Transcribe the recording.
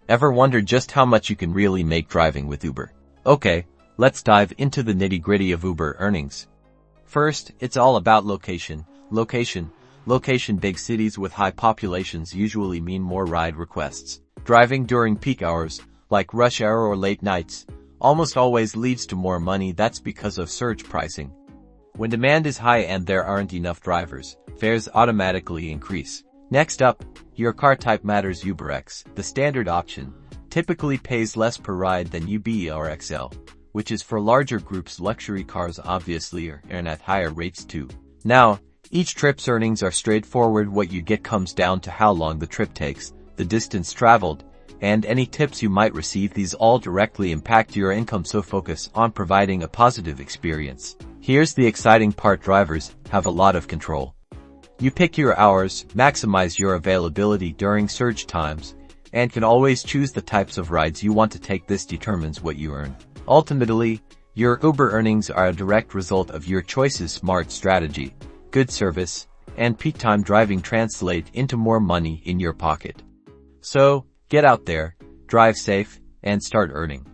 Ever wondered just how much you can really make driving with Uber? Okay, let's dive into the nitty-gritty of Uber earnings. First, it's all about location. Location. Big cities with high populations usually mean more ride requests. Driving during peak hours, like rush hour or late nights, almost always leads to more money. That's because of surge pricing. When demand is high and there aren't enough drivers, fares automatically increase. Next up, your car type matters. UberX, the standard option, typically pays less per ride than UB or XL, which is for larger groups. Luxury cars obviously earn at higher rates too. Now, each trip's earnings are straightforward. What you get comes down to how long the trip takes, the distance traveled, and any tips you might receive. These all directly impact your income, so focus on providing a positive experience. Here's the exciting part: drivers have a lot of control. You pick your hours, maximize your availability during surge times, and can always choose the types of rides you want to take. This determines what you earn. Ultimately, your Uber earnings are a direct result of your choices. Smart strategy, good service, and peak time driving translate into more money in your pocket. So, get out there, drive safe, and start earning.